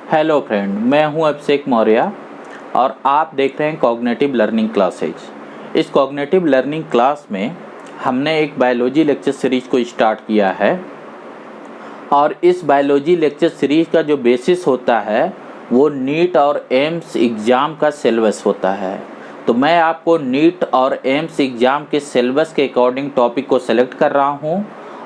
Hello friend, मैं हूं अभिषेक मौर्य और आप देख रहे हैं कॉग्निटिव लर्निंग क्लासेज। इस कॉग्निटिव लर्निंग क्लास में हमने एक बायोलॉजी लेक्चर सीरीज को स्टार्ट किया है और इस बायोलॉजी लेक्चर सीरीज का जो बेसिस होता है वो नीट और एम्स एग्ज़ाम का सिलेबस होता है। तो मैं आपको नीट और एम्स एग्ज़ाम के सिलेबस के अकॉर्डिंग टॉपिक को सेलेक्ट कर रहा हूं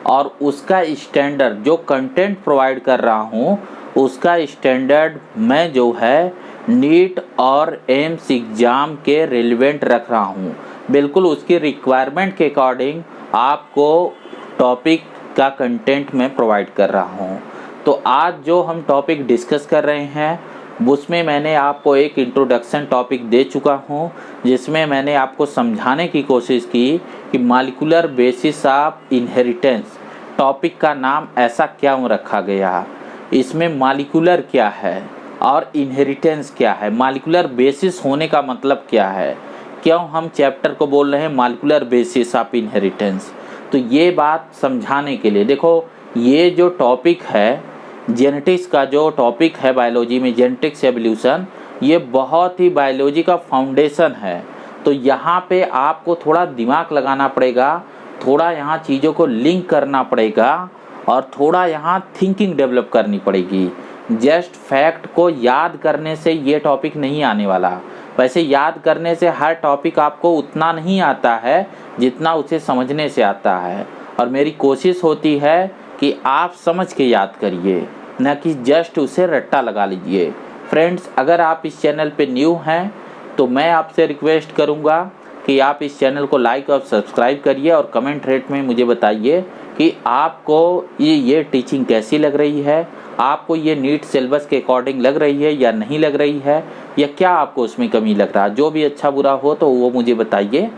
और उसका स्टैंडर्ड जो कंटेंट प्रोवाइड कर रहा हूं उसका स्टैंडर्ड मैं जो है नीट और एम्स एग्ज़ाम के रिलेवेंट रख रहा हूं। बिल्कुल उसकी रिक्वायरमेंट के अकॉर्डिंग आपको टॉपिक का कंटेंट मैं प्रोवाइड कर रहा हूं। तो आज जो हम टॉपिक डिस्कस कर रहे हैं उसमें मैंने आपको एक इंट्रोडक्शन टॉपिक दे चुका हूं, जिसमें मैंने आपको समझाने की कोशिश की कि molecular basis of inheritance topic का नाम ऐसा क्यों रखा गया, इसमें मॉलिक्यूलर क्या है और इनहेरिटेंस क्या है, मॉलिक्यूलर बेसिस होने का मतलब क्या है, क्यों हम चैप्टर को बोल रहे हैं मॉलिक्यूलर बेसिस ऑफ इनहेरिटेंस। तो ये बात समझाने के लिए देखो, ये जो टॉपिक है जेनेटिक्स का, जो टॉपिक है बायोलॉजी में जेनेटिक्स एवोल्यूशन, ये बहुत ही बायोलॉजी का फाउंडेशन है। तो यहाँ पे आपको थोड़ा दिमाग लगाना पड़ेगा, थोड़ा यहाँ चीज़ों को लिंक करना पड़ेगा और थोड़ा यहाँ थिंकिंग डेवलप करनी पड़ेगी। जस्ट फैक्ट को याद करने से ये टॉपिक नहीं आने वाला। वैसे याद करने से हर टॉपिक आपको उतना नहीं आता है जितना उसे समझने से आता है, और मेरी कोशिश होती है कि आप समझ के याद करिए, न कि जस्ट उसे रट्टा लगा लीजिए। फ्रेंड्स, अगर आप इस चैनल पे न्यू हैं तो मैं आपसे रिक्वेस्ट करूंगा कि आप इस चैनल को लाइक और सब्सक्राइब करिए और कमेंट रेट में मुझे बताइए कि आपको ये टीचिंग कैसी लग रही है, आपको ये नीट सिलेबस के अकॉर्डिंग लग रही है या नहीं लग रही है, या क्या आपको उसमें कमी लग रहा है। जो भी अच्छा बुरा हो तो वो मुझे बताइए।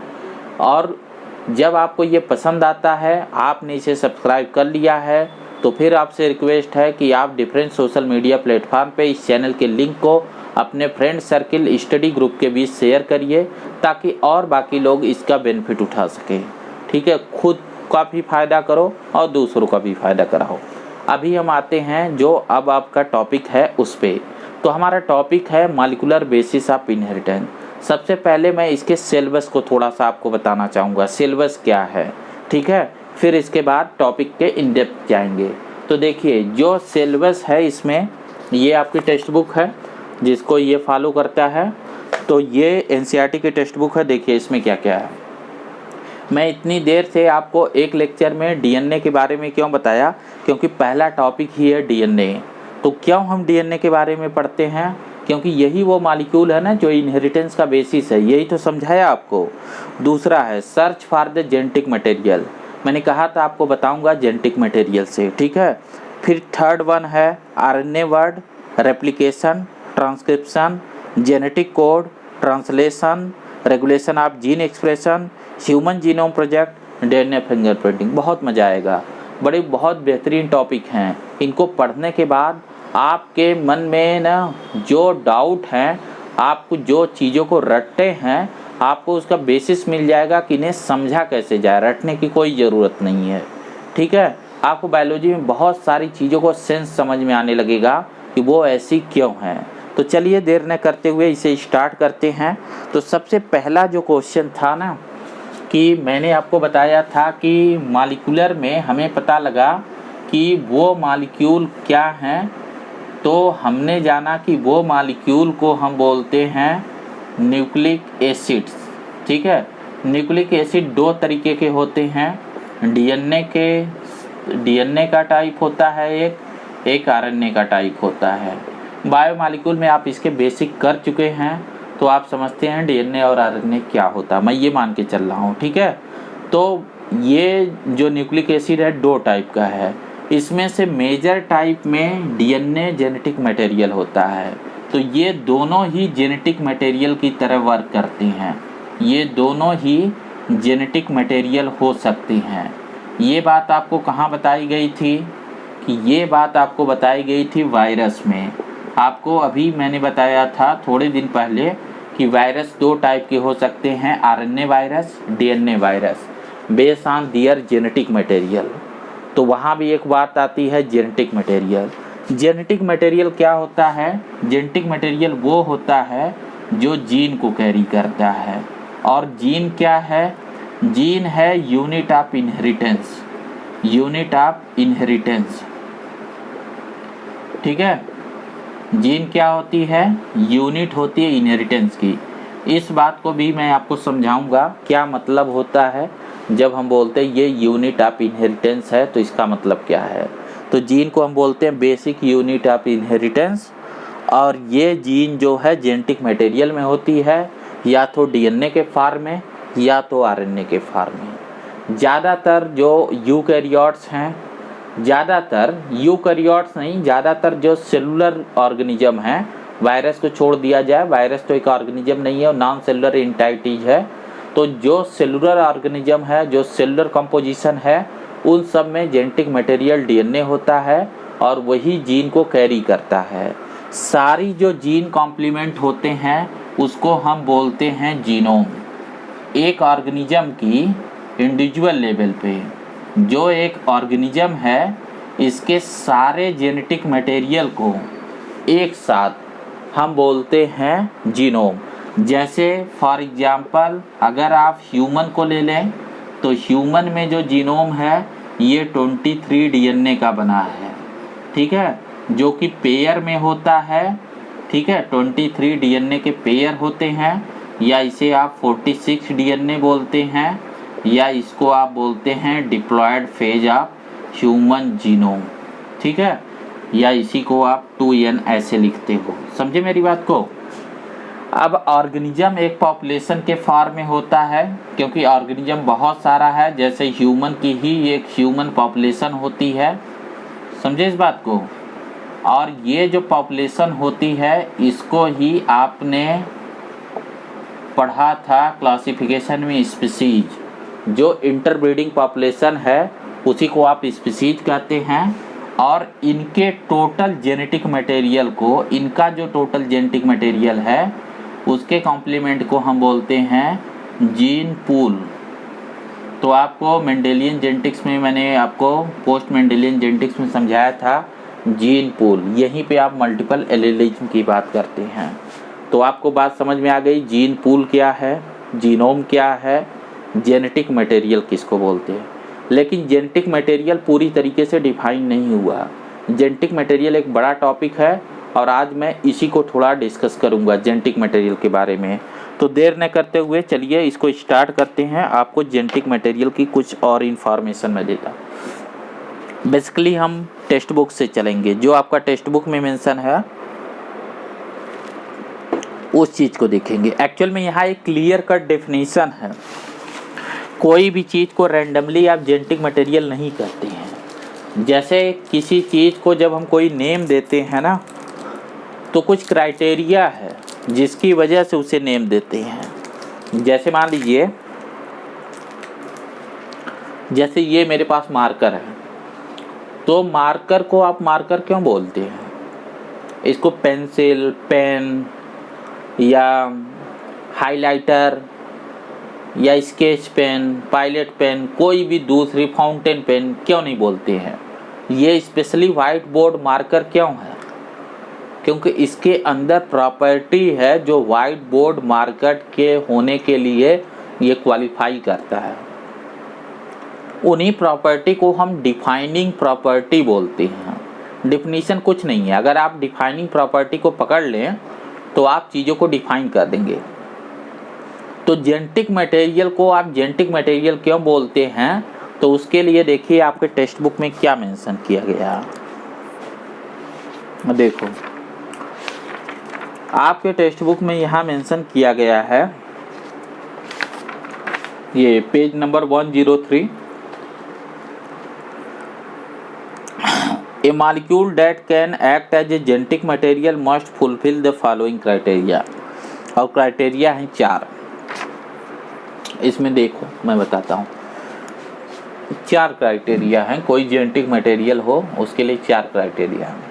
और जब आपको ये पसंद आता है, आपने इसे सब्सक्राइब कर लिया है, तो फिर आपसे रिक्वेस्ट है कि आप डिफरेंट सोशल मीडिया प्लेटफॉर्म पे इस चैनल के लिंक को अपने फ्रेंड सर्किल स्टडी ग्रुप के बीच शेयर करिए, ताकि और बाकी लोग इसका बेनिफिट उठा सकें। ठीक है, खुद का भी फ़ायदा करो और दूसरों का भी फ़ायदा कराओ। अभी हम आते हैं जो अब आपका टॉपिक है उस पर। तो हमारा टॉपिक है मॉलिक्यूलर बेसिस ऑफ इनहेरिटेंस। सबसे पहले मैं इसके सिलेबस को थोड़ा सा आपको बताना चाहूँगा, सिलेबस क्या है, ठीक है। फिर इसके बाद टॉपिक के इन डेप्थ जाएंगे। तो देखिए, जो सिलेबस है इसमें, ये आपकी टेक्स्ट बुक है जिसको ये फॉलो करता है। तो ये एनसीईआरटी की टेक्स्ट बुक है। देखिए इसमें क्या क्या है। मैं इतनी देर से आपको एक लेक्चर में डीएनए के बारे में क्यों बताया, क्योंकि पहला टॉपिक ही है डीएनए। तो क्यों हम डीएनए के बारे में पढ़ते हैं, क्योंकि यही वो मॉलिक्यूल है ना जो इनहेरिटेंस का बेसिस है, यही तो समझाया आपको। दूसरा है search for the genetic material, मैंने कहा था आपको बताऊंगा जेनेटिक मटेरियल से, ठीक है। फिर थर्ड वन है RNA word, replication, transcription, genetic code, translation, regulation of gene expression, human genome project, DNA fingerprinting. बहुत मज़ा आएगा, बहुत बेहतरीन टॉपिक हैं। इनको पढ़ने के बाद आपके मन में ना जो डाउट हैं, आपको जो चीज़ों को रटते हैं, आपको उसका बेसिस मिल जाएगा कि इन्हें समझा कैसे जाए। रटने की कोई ज़रूरत नहीं है, ठीक है। आपको बायोलॉजी में बहुत सारी चीज़ों को सेंस समझ में आने लगेगा कि वो ऐसी क्यों हैं। तो चलिए देर न करते हुए इसे स्टार्ट करते हैं। तो सबसे पहला जो क्वेश्चन था ना, कि मैंने आपको बताया था कि मॉलिक्यूलर में हमें पता लगा कि वो मॉलिक्यूल क्या हैं। तो हमने जाना कि वो मॉलिक्यूल को हम बोलते हैं न्यूक्लिक एसिड्स, ठीक है। न्यूक्लिक एसिड दो तरीके के होते हैं, डीएनए का टाइप होता है एक आरएनए का टाइप होता है। बायोमॉलिक्यूल में आप इसके बेसिक कर चुके हैं, तो आप समझते हैं डीएनए और आरएनए क्या होता है, मैं ये मान के चल रहा हूँ, ठीक है। तो ये जो न्यूक्लिक एसिड है दो टाइप का है। इसमें से मेजर टाइप में डीएनए जेनेटिक मटेरियल होता है। तो ये दोनों ही जेनेटिक मटेरियल की तरह वर्क करती हैं, ये दोनों ही जेनेटिक मटेरियल हो सकती हैं। ये बात आपको कहाँ बताई गई थी, कि ये बात आपको बताई गई थी वायरस में। आपको अभी मैंने बताया था थोड़े दिन पहले कि वायरस दो टाइप के हो सकते हैं, RNA virus, DNA virus, based on their genetic material. तो वहाँ भी एक बात आती है जेनेटिक मटेरियल। जेनेटिक मटेरियल क्या होता है? जेनेटिक मटेरियल वो होता है जो जीन को कैरी करता है। और जीन क्या है? जीन है unit of inheritance, unit of inheritance. ठीक है, जीन क्या होती है? यूनिट होती है इनहेरिटेंस की। इस बात को भी मैं आपको समझाऊंगा क्या मतलब होता है जब हम बोलते हैं ये यूनिट ऑफ इनहेरिटेंस है, तो इसका मतलब क्या है। तो जीन को हम बोलते हैं बेसिक यूनिट ऑफ इनहेरिटेंस, और ये जीन जो है जेनेटिक मटेरियल में होती है, या तो डीएनए के फॉर्म में या तो आरएनए के फॉर्म में। ज़्यादातर जो यूकैरियोट्स हैं, ज़्यादातर यूकैरियोट्स नहीं, ज़्यादातर जो सेलुलर ऑर्गेनिज्म हैं, वायरस को छोड़ दिया जाए, वायरस तो एक ऑर्गेनिज्म नहीं है और नॉन सेलुलर एंटाइटीज है, तो जो सेलुलर ऑर्गेनिज्म है, जो सेलुलर कंपोजिशन है, उन सब में जेनेटिक मटेरियल डीएनए होता है और वही जीन को कैरी करता है। सारी जो जीन कॉम्प्लीमेंट होते हैं उसको हम बोलते हैं जीनोम। एक ऑर्गेनिज्म की इंडिविजुअल लेवल पे जो एक ऑर्गेनिज्म है, इसके सारे जेनेटिक मटेरियल को एक साथ हम बोलते हैं जीनोम। जैसे फॉर एग्जांपल अगर आप ह्यूमन को ले लें तो ह्यूमन में जो जीनोम है ये 23 डीएनए का बना है। ठीक है, जो कि पेयर में होता है। ठीक है, 23 डीएनए के पेयर होते हैं, या इसे आप 46 डीएनए बोलते हैं, या इसको आप बोलते हैं diploid phase of human genome. ठीक है, या इसी को आप 2n ऐसे लिखते हो। समझे मेरी बात को? अब ऑर्गेनिज्म एक पॉपुलेशन के फॉर्म में होता है, क्योंकि ऑर्गेनिज्म बहुत सारा है। जैसे ह्यूमन की ही एक ह्यूमन पॉपुलेशन होती है, समझे इस बात को? और ये जो पॉपुलेशन होती है इसको ही आपने पढ़ा था क्लासिफिकेशन में, स्पीसीज। जो इंटरब्रीडिंग पॉपुलेशन है उसी को आप स्पीसीज कहते हैं। और इनके टोटल जेनेटिक मटेरियल को, इनका जो टोटल जेनेटिक मटेरियल है उसके कॉम्प्लीमेंट को हम बोलते हैं जीन पूल। तो आपको मेंडेलियन जेनेटिक्स में मैंने आपको पोस्ट मेंडेलियन जेनेटिक्स में समझाया था जीन पूल। यहीं पे आप मल्टीपल एलीलिज्म की बात करते हैं। तो आपको बात समझ में आ गई, जीन पूल क्या है, जीनोम क्या है, जेनेटिक मटेरियल किसको बोलते हैं। लेकिन जेनेटिक मटेरियल पूरी तरीके से डिफाइन नहीं हुआ। जेनेटिक मटेरियल एक बड़ा टॉपिक है और आज मैं इसी को थोड़ा डिस्कस करूंगा जेनेटिक मटेरियल के बारे में। तो देर न करते हुए चलिए इसको स्टार्ट करते हैं। आपको जेनेटिक मटेरियल की कुछ और इन्फॉर्मेशन मैं देता। बेसिकली हम टेक्स्ट बुक से चलेंगे, जो आपका टेक्स्ट बुक में मेंशन है उस चीज़ को देखेंगे। एक्चुअल में यहाँ एक क्लियर कट डेफिनेशन है। कोई भी चीज़ को रैंडमली आप जेनेटिक मटेरियल नहीं करते हैं। जैसे किसी चीज़ को जब हम कोई नेम देते हैं ना, तो कुछ क्राइटेरिया है जिसकी वजह से उसे नेम देते हैं। जैसे मान लीजिए, जैसे ये मेरे पास मार्कर है, तो मार्कर को आप मार्कर क्यों बोलते हैं? इसको पेंसिल, पेन या हाइलाइटर या स्केच पेन, पायलट पेन, कोई भी दूसरी फाउंटेन पेन क्यों नहीं बोलते हैं? ये स्पेशली वाइट बोर्ड मार्कर क्यों है? क्योंकि इसके अंदर प्रॉपर्टी है जो वाइट बोर्ड मार्कर के होने के लिए ये क्वालिफाई करता है। उन्हीं प्रॉपर्टी को हम डिफाइनिंग प्रॉपर्टी बोलते हैं। डिफिनीशन कुछ नहीं है। अगर आप डिफाइनिंग प्रॉपर्टी को पकड़ लें तो आप चीज़ों को डिफाइन कर देंगे। तो जेनेटिक मटेरियल को आप जेनेटिक मटेरियल क्यों बोलते हैं, तो उसके लिए देखिए आपके टेक्स्ट बुक में क्या मेंशन किया गया। देखो आपके टेक्स्ट बुक में यहाँ मेंशन किया गया है, ये page number 103, a molecule that can act as a genetic material must fulfil the following criteria. और क्राइटेरिया हैं 4। इसमें देखो मैं बताता हूँ, 4 क्राइटेरिया हैं। कोई जेनेटिक मटेरियल हो उसके लिए 4 क्राइटेरिया हैं।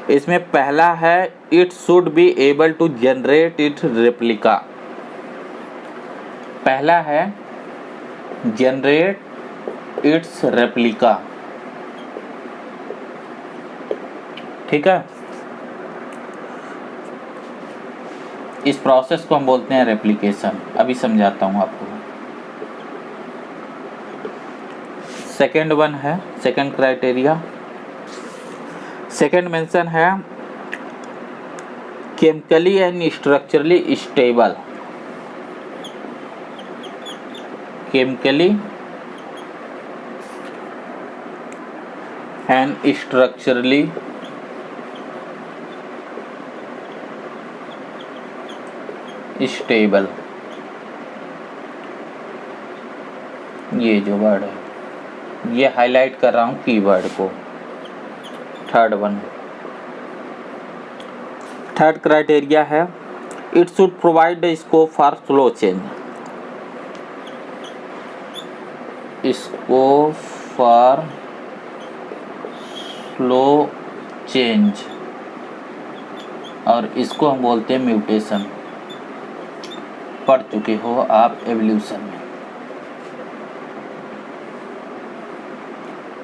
इसमें पहला है it should be able to generate it replica. पहला है जनरेट इट्स रेप्लिका। ठीक है। इस प्रोसेस को हम बोलते हैं रेप्लिकेशन। अभी समझाता हूँ आपको। सेकेंड वन है, सेकेंड क्राइटेरिया, सेकेंड मेंशन है chemically and structurally stable. Chemically and structurally stable, ये जो वर्ड है, ये हाईलाइट कर रहा हूँ कीवर्ड को। थर्ड वन, थर्ड क्राइटेरिया है it should provide scope for slow change. Scope for slow change, और इसको हम बोलते हैं म्यूटेशन। पढ़ चुके हो आप एवोल्यूशन में,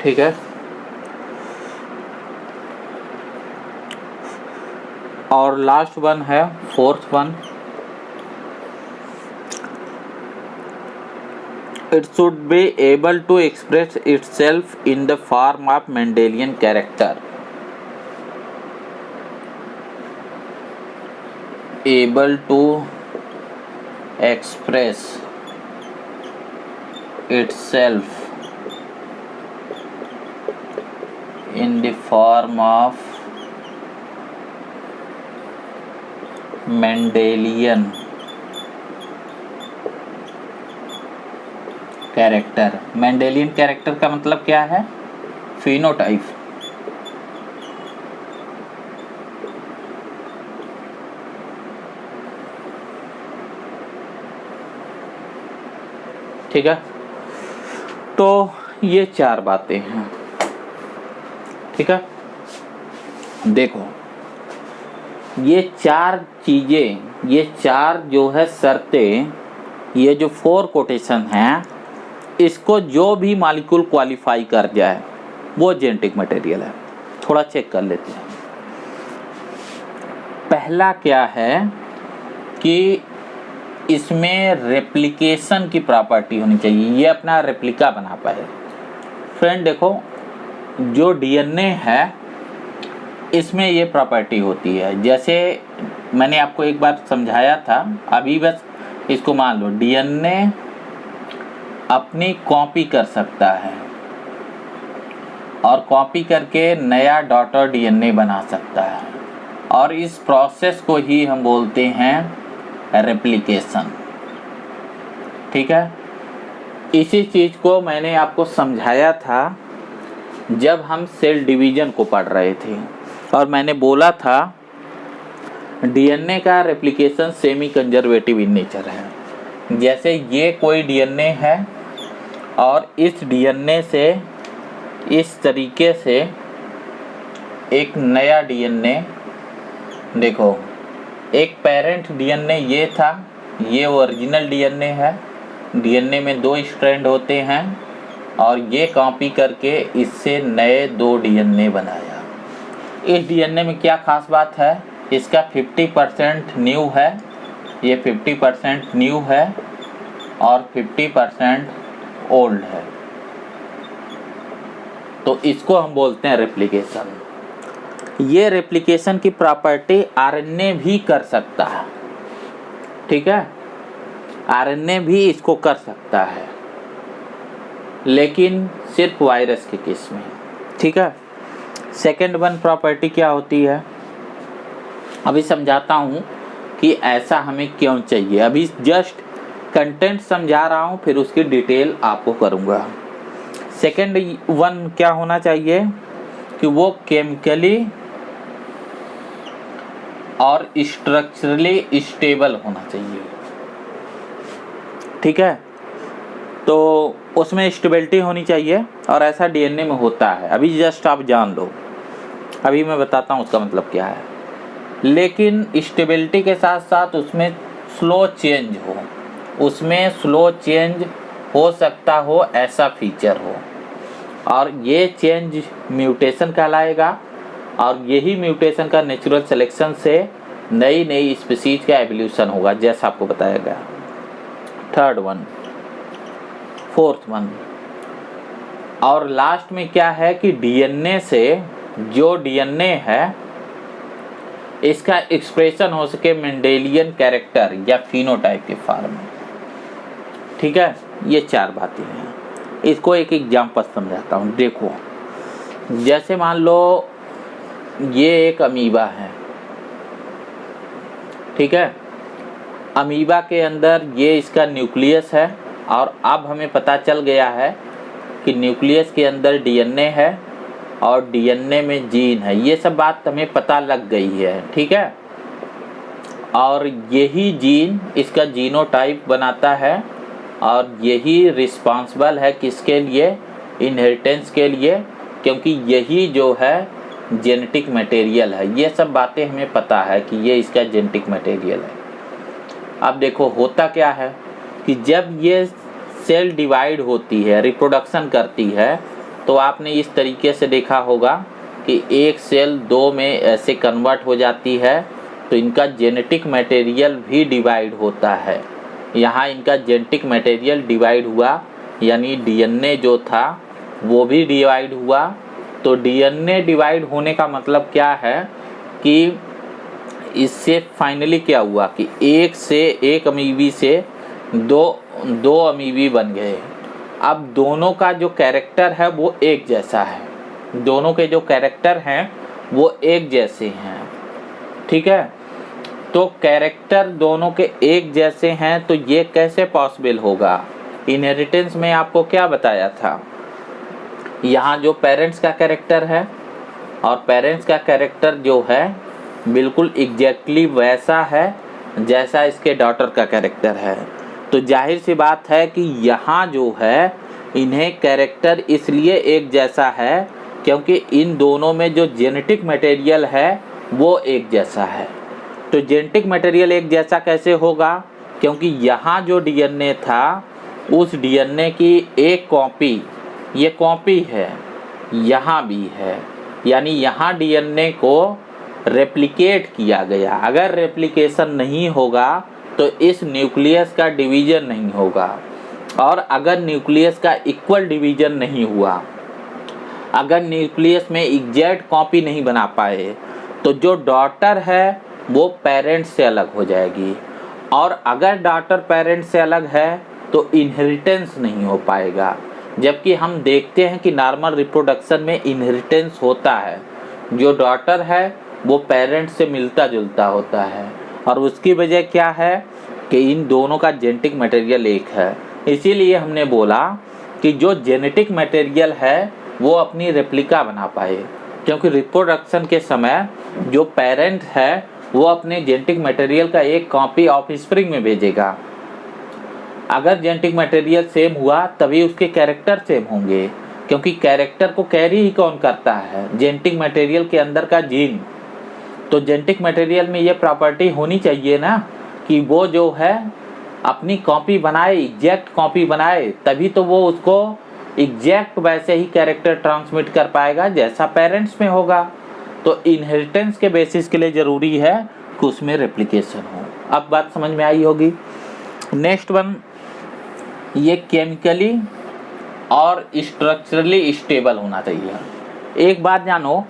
ठीक है। और लास्ट वन है fourth one, it should be able to express itself in the form of Mendelian character. Able to express itself in the form of Mendelian character. Mendelian character का मतलब क्या है? फिनोटाइप। ठीक है, तो ये चार बातें हैं। ठीक है, देखो ये चार चीजें, ये चार जो है शर्तें, ये जो 4 कोटेशन हैं, इसको जो भी मॉलिक्यूल क्वालिफाई कर जाए वो जेनेटिक मटेरियल है। थोड़ा चेक कर लेते हैं। पहला क्या है कि इसमें रेप्लिकेशन की प्रॉपर्टी होनी चाहिए, ये अपना रेप्लिका बना पाए। फ्रेंड देखो, जो डीएनए है इसमें ये प्रॉपर्टी होती है। जैसे मैंने आपको एक बार समझाया था, अभी बस इसको मान लो, डीएनए अपनी कॉपी कर सकता है और कॉपी करके नया डॉटर डीएनए बना सकता है, और इस प्रोसेस को ही हम बोलते हैं रेप्लिकेशन। ठीक है, इसी चीज़ को मैंने आपको समझाया था जब हम सेल डिवीज़न को पढ़ रहे थे, और मैंने बोला था डीएनए का replication semi conservative in nature है। जैसे ये कोई डीएनए है और इस डीएनए से इस तरीके से एक नया डीएनए, देखो एक पेरेंट डीएनए ये था, ये ओरिजिनल डीएनए है। डीएनए में 2 स्ट्रैंड होते हैं और ये कॉपी करके इससे नए 2 डीएनए बनाया। इस डीएनए में क्या खास बात है? इसका 50% न्यू है, ये 50% न्यू है और 50% ओल्ड है। तो इसको हम बोलते हैं रेप्लिकेशन। ये रेप्लिकेशन की प्रॉपर्टी आरएनए भी कर सकता है। ठीक है, आरएनए भी इसको कर सकता है, लेकिन सिर्फ वायरस के केस में। ठीक है, सेकेंड वन प्रॉपर्टी क्या होती है, अभी समझाता हूँ कि ऐसा हमें क्यों चाहिए। अभी जस्ट कंटेंट समझा रहा हूँ, फिर उसकी डिटेल आपको करूँगा। सेकेंड वन क्या होना चाहिए कि वो केमिकली और स्ट्रक्चरली स्टेबल होना चाहिए। ठीक है, तो उसमें स्टेबिलिटी होनी चाहिए, और ऐसा डीएनए में होता है। अभी जस्ट आप जान लो, अभी मैं बताता हूँ उसका मतलब क्या है। लेकिन स्टेबिलिटी के साथ साथ उसमें स्लो चेंज हो, उसमें स्लो चेंज हो सकता हो, ऐसा फीचर हो, और ये चेंज म्यूटेशन कहलाएगा। और यही म्यूटेशन का नेचुरल सिलेक्शन से नई नई स्पीसीज का एवोल्यूशन होगा, जैसा आपको बताया गया। थर्ड वन, फोर्थ वन, और लास्ट में क्या है कि डीएनए से जो डीएनए है इसका एक्सप्रेशन हो सके मेंडेलियन कैरेक्टर या फिनोटाइप के फॉर्म में। ठीक है, ये 4 बातें हैं। इसको एक एग्जाम्पल समझाता हूँ। देखो, जैसे मान लो ये एक अमीबा है, ठीक है। अमीबा के अंदर ये इसका न्यूक्लियस है, और अब हमें पता चल गया है कि न्यूक्लियस के अंदर डीएनए है और डीएनए में जीन है। ये सब बात हमें पता लग गई है, ठीक है। और यही जीन इसका जीनोटाइप बनाता है, और यही रिस्पॉन्सिबल है किसके लिए? इनहेरिटेंस के लिए, क्योंकि यही जो है जेनेटिक मटेरियल है। ये सब बातें हमें पता है कि ये इसका जेनेटिक मटेरियल है। अब देखो होता क्या है कि जब ये सेल डिवाइड होती है, रिप्रोडक्शन करती है, तो आपने इस तरीके से देखा होगा कि एक सेल 2 में ऐसे कन्वर्ट हो जाती है, तो इनका जेनेटिक मटेरियल भी डिवाइड होता है। यहाँ इनका जेनेटिक मटेरियल डिवाइड हुआ, यानी डीएनए जो था वो भी डिवाइड हुआ। तो डीएनए डिवाइड होने का मतलब क्या है कि इससे फाइनली क्या हुआ कि एक अमीबी से दो अमीबी बन गए। अब दोनों का जो कैरेक्टर है वो एक जैसा है, दोनों के जो कैरेक्टर हैं वो एक जैसे हैं, ठीक है। तो कैरेक्टर दोनों के एक जैसे हैं, तो ये कैसे पॉसिबल होगा? इनहेरिटेंस में आपको क्या बताया था, यहाँ जो पेरेंट्स का कैरेक्टर है और पेरेंट्स का कैरेक्टर जो है बिल्कुल एग्जैक्टली वैसा है जैसा इसके डॉटर का कैरेक्टर है। तो जाहिर सी बात है कि यहाँ जो है इन्हें कैरेक्टर इसलिए एक जैसा है क्योंकि इन दोनों में जो जेनेटिक मटेरियल है वो एक जैसा है। तो जेनेटिक मटेरियल एक जैसा कैसे होगा? क्योंकि यहाँ जो डीएनए था उस डीएनए की एक कॉपी, ये कॉपी है, यहाँ भी है, यानी यहाँ डीएनए को रेप्लिकेट किया गया। अगर रेप्लिकेशन नहीं होगा तो इस न्यूक्लियस का डिवीजन नहीं होगा, और अगर न्यूक्लियस का इक्वल डिवीजन नहीं हुआ, अगर न्यूक्लियस में एग्जैक्ट कॉपी नहीं बना पाए, तो जो डॉटर है वो पेरेंट से अलग हो जाएगी, और अगर डॉटर पेरेंट से अलग है तो इनहेरिटेंस नहीं हो पाएगा। जबकि हम देखते हैं कि नॉर्मल रिप्रोडक्शन में इनहेरिटेंस होता है, जो डॉटर है वो पेरेंट से मिलता जुलता होता है, और उसकी वजह क्या है कि इन दोनों का जेनेटिक मटेरियल एक है। इसीलिए हमने बोला कि जो जेनेटिक मटेरियल है वो अपनी रेप्लिका बना पाए, क्योंकि रिप्रोडक्शन के समय जो पेरेंट है वो अपने जेनेटिक मटेरियल का एक कॉपी ऑफस्प्रिंग में भेजेगा। अगर जेनेटिक मटेरियल सेम हुआ तभी उसके कैरेक्टर सेम होंगे, क्योंकि कैरेक्टर को कैरी ही कौन करता है? जेनेटिक मटेरियल के अंदर का जीन। तो जेनेटिक मटेरियल में ये प्रॉपर्टी होनी चाहिए ना कि वो जो है अपनी कॉपी बनाए, एग्जैक्ट कॉपी बनाए, तभी तो वो उसको एग्जैक्ट वैसे ही कैरेक्टर ट्रांसमिट कर पाएगा जैसा पेरेंट्स में होगा। तो इनहेरिटेंस के बेसिस के लिए ज़रूरी है कि उसमें रेप्लिकेशन हो। अब बात समझ में आई होगी। नेक्स्ट वन, ये केमिकली और स्ट्रक्चरली स्टेबल होना चाहिए। एक बात जानो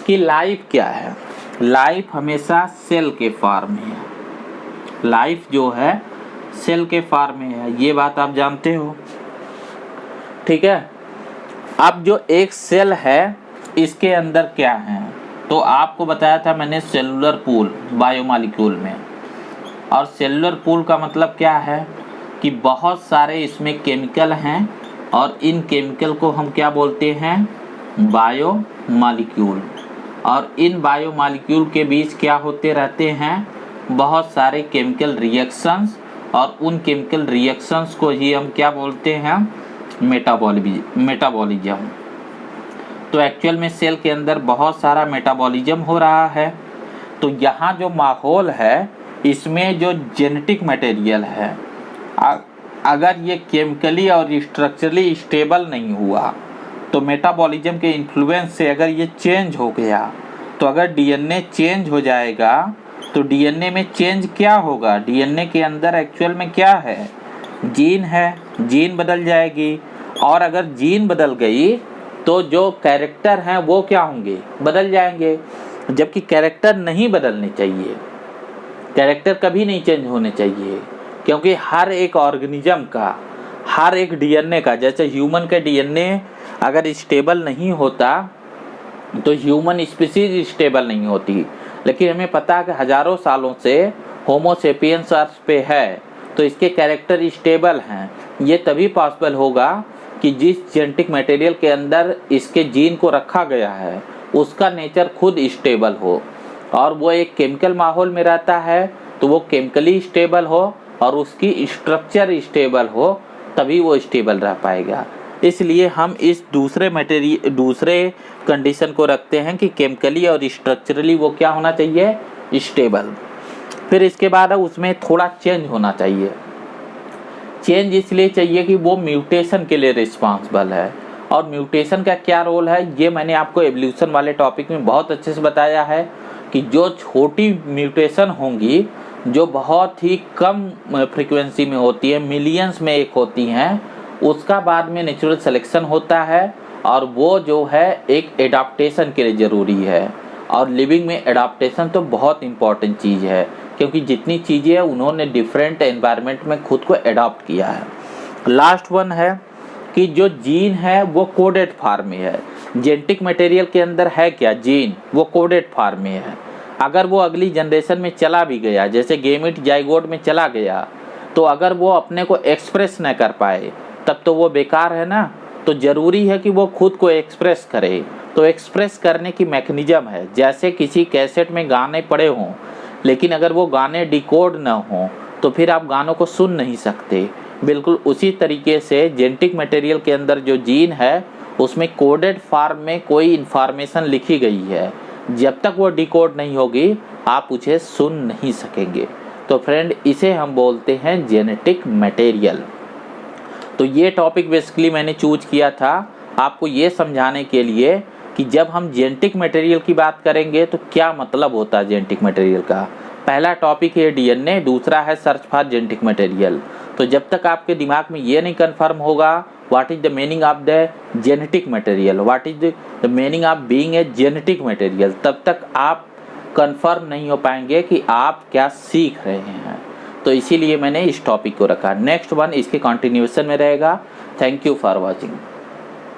कि लाइफ क्या है? लाइफ हमेशा सेल के फॉर्म में है। लाइफ जो है सेल के फॉर्म में है, ये बात आप जानते हो, ठीक है। अब जो एक सेल है इसके अंदर क्या है, तो आपको बताया था मैंने सेलुलर पूल बायोमॉलिक्यूल में। और सेलुलर पूल का मतलब क्या है कि बहुत सारे इसमें केमिकल हैं, और इन केमिकल को हम क्या बोलते हैं? बायोमॉलिक्यूल। और इन बायोमॉलिक्यूल के बीच क्या होते रहते हैं? बहुत सारे केमिकल रिएक्शंस, और उन केमिकल रिएक्शंस को ही हम क्या बोलते हैं? मेटाबॉलिज्म। तो एक्चुअल में सेल के अंदर बहुत सारा मेटाबॉलिज्म हो रहा है। तो यहाँ जो माहौल है इसमें जो जेनेटिक मटेरियल है, अगर ये केमिकली और स्ट्रक्चरली स्टेबल नहीं हुआ तो मेटाबॉलिज्म के इन्फ्लुएंस से अगर ये चेंज हो गया, तो अगर डीएनए चेंज हो जाएगा तो डीएनए में चेंज क्या होगा, डीएनए के अंदर एक्चुअल में क्या है, जीन है, जीन बदल जाएगी। और अगर जीन बदल गई तो जो कैरेक्टर हैं वो क्या होंगे, बदल जाएंगे। जबकि कैरेक्टर नहीं बदलने चाहिए, कैरेक्टर कभी नहीं चेंज होने चाहिए, क्योंकि हर एक ऑर्गेनिज्म का, हर एक डीएनए का, जैसे ह्यूमन के डीएनए अगर स्टेबल नहीं होता तो ह्यूमन स्पीसीज स्टेबल नहीं होती। लेकिन हमें पता है कि हजारों सालों से होमो सेपियंस अर्थ पे है, तो इसके कैरेक्टर स्टेबल हैं। ये तभी पॉसिबल होगा कि जिस जेनेटिक मटेरियल के अंदर इसके जीन को रखा गया है उसका नेचर खुद स्टेबल हो, और वो एक केमिकल माहौल में रहता है तो वो केमिकली स्टेबल हो और उसकी स्ट्रक्चर स्टेबल हो, तभी वो स्टेबल रह पाएगा। इसलिए हम इस दूसरे कंडीशन को रखते हैं कि केमिकली और स्ट्रक्चरली वो क्या होना चाहिए, स्टेबल। फिर इसके बाद उसमें थोड़ा चेंज होना चाहिए। चेंज इसलिए चाहिए कि वो म्यूटेशन के लिए रिस्पॉन्सिबल है। और म्यूटेशन का क्या रोल है ये मैंने आपको एवोल्यूशन वाले टॉपिक में बहुत अच्छे से बताया है कि जो छोटी म्यूटेशन होंगी, जो बहुत ही कम फ्रीक्वेंसी में होती है, मिलियंस में एक होती हैं, उसका बाद में नेचुरल सिलेक्शन होता है, और वो जो है एक एडाप्टेशन के लिए ज़रूरी है। और लिविंग में एडाप्टेशन तो बहुत इम्पॉर्टेंट चीज़ है, क्योंकि जितनी चीज़ें हैं उन्होंने डिफरेंट एनवायरनमेंट में खुद को एडॉप्ट किया है। लास्ट वन है कि जो जीन है वो कोडेड फॉर्म में है। जेनेटिक मटेरियल के अंदर है क्या, जीन, वो कोडेड फॉर्म में है। अगर वो अगली जनरेशन में चला भी गया, जैसे गेमिट जाइगोट में चला गया, तो अगर वो अपने को एक्सप्रेस न कर पाए तब तो वो बेकार है ना। तो ज़रूरी है कि वो खुद को एक्सप्रेस करे। तो एक्सप्रेस करने की मैकेनिज्म है, जैसे किसी कैसेट में गाने पड़े हों, लेकिन अगर वो गाने डिकोड ना हों तो फिर आप गानों को सुन नहीं सकते। बिल्कुल उसी तरीके से जेनेटिक मटेरियल के अंदर जो जीन है उसमें कोडेड फॉर्म में कोई इन्फॉर्मेशन लिखी गई है, जब तक वो डिकोड नहीं होगी आप उसे सुन नहीं सकेंगे। तो फ्रेंड, इसे हम बोलते हैं जेनेटिक मटेरियल। तो ये टॉपिक बेसिकली मैंने चूज किया था आपको ये समझाने के लिए कि जब हम जेनेटिक मटेरियल की बात करेंगे तो क्या मतलब होता है जेनेटिक मटेरियल का। पहला टॉपिक है डीएनए, दूसरा है सर्च फॉर जेनेटिक मटेरियल। तो जब तक आपके दिमाग में ये नहीं कंफर्म होगा what is the meaning of the genetic material, what is the meaning of being a genetic material, तब तक आप कंफर्म नहीं हो पाएंगे कि आप क्या सीख रहे हैं। तो इसीलिए मैंने इस टॉपिक को रखा। नेक्स्ट वन इसके कंटिन्यूएशन में रहेगा। Thank you for watching.